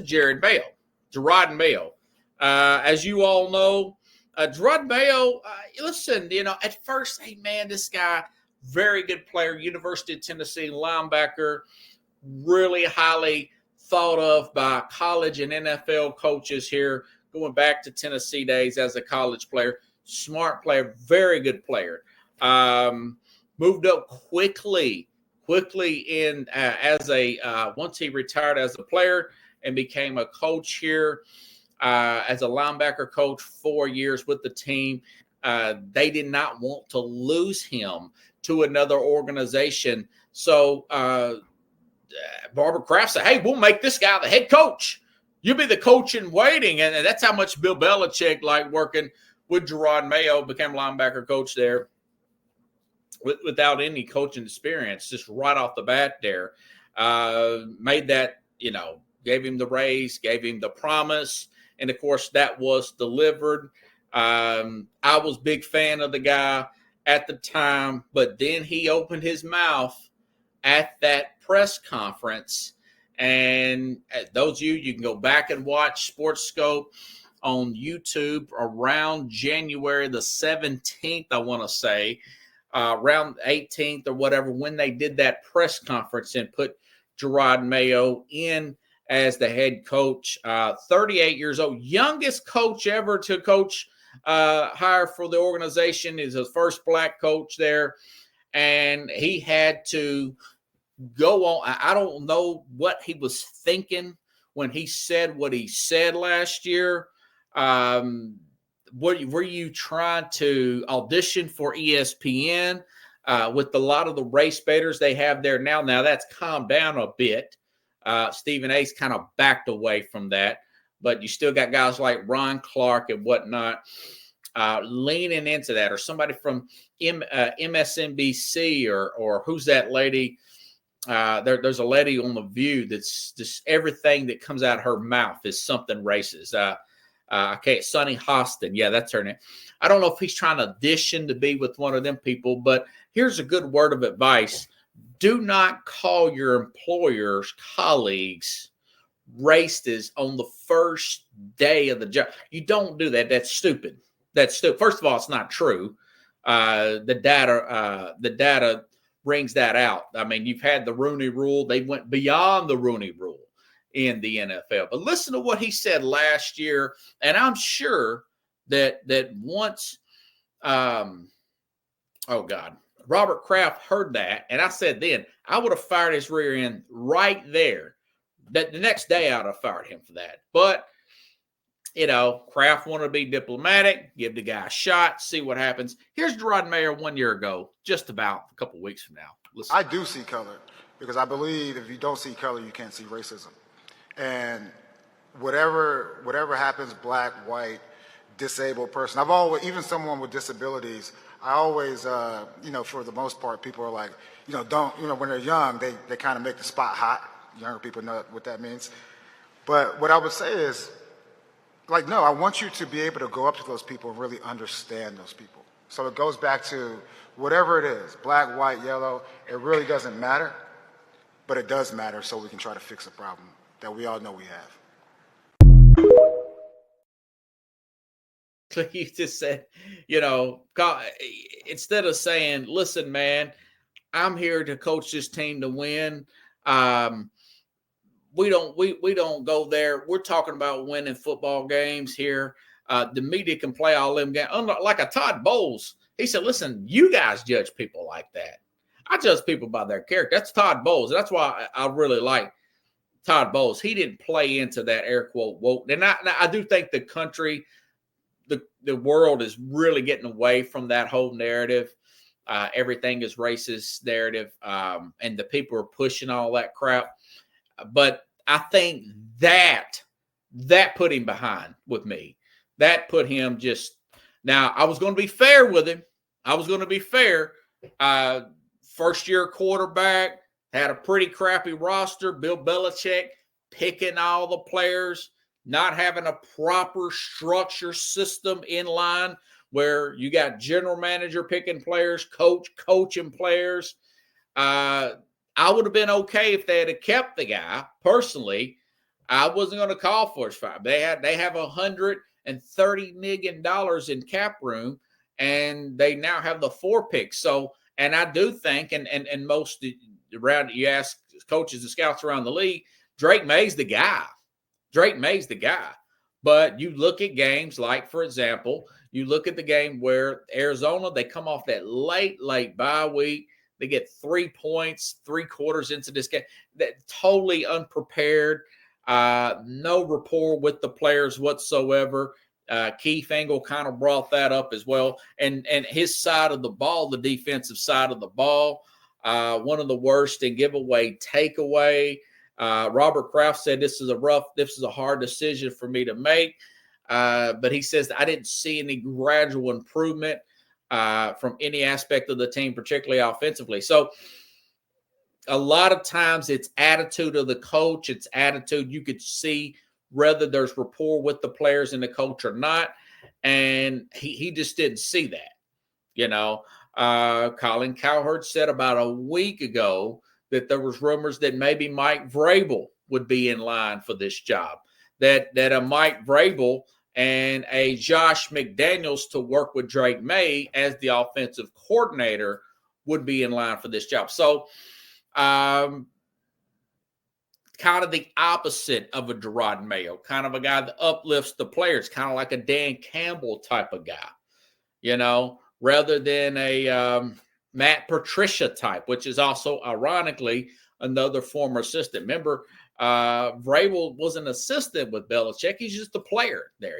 Jerod Mayo. As you all know, Jerod Mayo, listen, at first, hey, man, this guy, very good player, University of Tennessee linebacker, really highly thought of by college and NFL coaches here, going back to Tennessee days as a college player. Smart player, very good player. Moved up quickly in as a once he retired as a player and became a coach here as a linebacker coach, 4 years with the team. They did not want to lose him to another organization. So Barbara Kraft said, hey, we'll make this guy the head coach. You'll be the coach in waiting. And that's how much Bill Belichick liked working with Jerod Mayo, became linebacker coach there without any coaching experience, just right off the bat there. Made that, gave him the raise, gave him the promise. And, of course, that was delivered. I was a big fan of the guy at the time, but then he opened his mouth at that press conference. And those of you can go back and watch Sports Scope on YouTube around January the 17th, I want to say, around 18th or whatever, when they did that press conference and put Jerod Mayo in as the head coach. 38 years old, youngest coach ever to coach, hire for the organization. Is his first black coach there. And he had to go on. I don't know what he was thinking when he said what he said last year. Were you trying to audition for ESPN with a lot of the race baiters they have there now? Now that's calmed down a bit. Stephen A's kind of backed away from that, but you still got guys like Ron Clark and whatnot leaning into that, or somebody from MSNBC or who's that lady? There's a lady on The View that's just everything that comes out of her mouth is something racist. Sunny Hostin. Yeah, that's her name. I don't know if he's trying to audition to be with one of them people, but here's a good word of advice. Do not call your employer's colleagues racist on the first day of the job. You don't do that. That's stupid. First of all, it's not true. The data brings that out. I mean, you've had the Rooney Rule. They went beyond the Rooney Rule in the NFL. But listen to what he said last year, and I'm sure that once, Robert Kraft heard that, and I said then, I would have fired his rear end right there. That the next day I'd have fired him for that. But, Kraft wanted to be diplomatic, give the guy a shot, see what happens. Here's Jerod Mayo 1 year ago, just about a couple weeks from now. Listen. I do see color because I believe if you don't see color, you can't see racism. And whatever happens, black, white, disabled person, I've always, even someone with disabilities, I always, for the most part, people are like, when they're young, they kind of make the spot hot. Younger people know what that means. But what I would say is, no, I want you to be able to go up to those people and really understand those people. So it goes back to whatever it is, black, white, yellow, it really doesn't matter, but it does matter so we can try to fix a problem that we all know we have. Like you just said, instead of saying, listen, man, I'm here to coach this team to win. We don't go there. We're talking about winning football games here. The media can play all them games. Like a Todd Bowles, he said, listen, you guys judge people like that. I judge people by their character. That's Todd Bowles. That's why I really like Todd Bowles. He didn't play into that air quote woke. And I do think the country, the world is really getting away from that whole narrative. Everything is racist narrative. And the people are pushing all that crap. But I think that put him behind with me. That put him just – now, I was going to be fair with him. First-year quarterback, had a pretty crappy roster. Bill Belichick picking all the players, not having a proper structure system in line where you got general manager picking players, coaching players. I would have been okay if they had kept the guy, personally. I wasn't going to call for his five. They have $130 million in cap room, and they now have the 4 picks. So, and I do think, and most around, you ask coaches and scouts around the league, Drake May's the guy. Drake May's the guy. But you look at games like, for example, you look at the game where Arizona, they come off that late bye week. They get 3 points, 3/4 into this game. That totally unprepared, no rapport with the players whatsoever. Keith Engel kind of brought that up as well. And his side of the ball, the defensive side of the ball, one of the worst in giveaway takeaway. Robert Kraft said this is a hard decision for me to make. But he says, I didn't see any gradual improvement from any aspect of the team, particularly offensively. So a lot of times it's attitude of the coach. It's attitude. You could see whether there's rapport with the players and the coach or not. And he just didn't see that. Colin Cowherd said about a week ago that there was rumors that maybe Mike Vrabel would be in line for this job, that a Mike Vrabel and a Josh McDaniels to work with Drake May as the offensive coordinator would be in line for this job. So kind of the opposite of a Jerod Mayo, kind of a guy that uplifts the players, kind of like a Dan Campbell type of guy, rather than a Matt Patricia type, which is also, ironically, another former assistant. Remember, Vrabel was an assistant with Belichick. He's just a player there.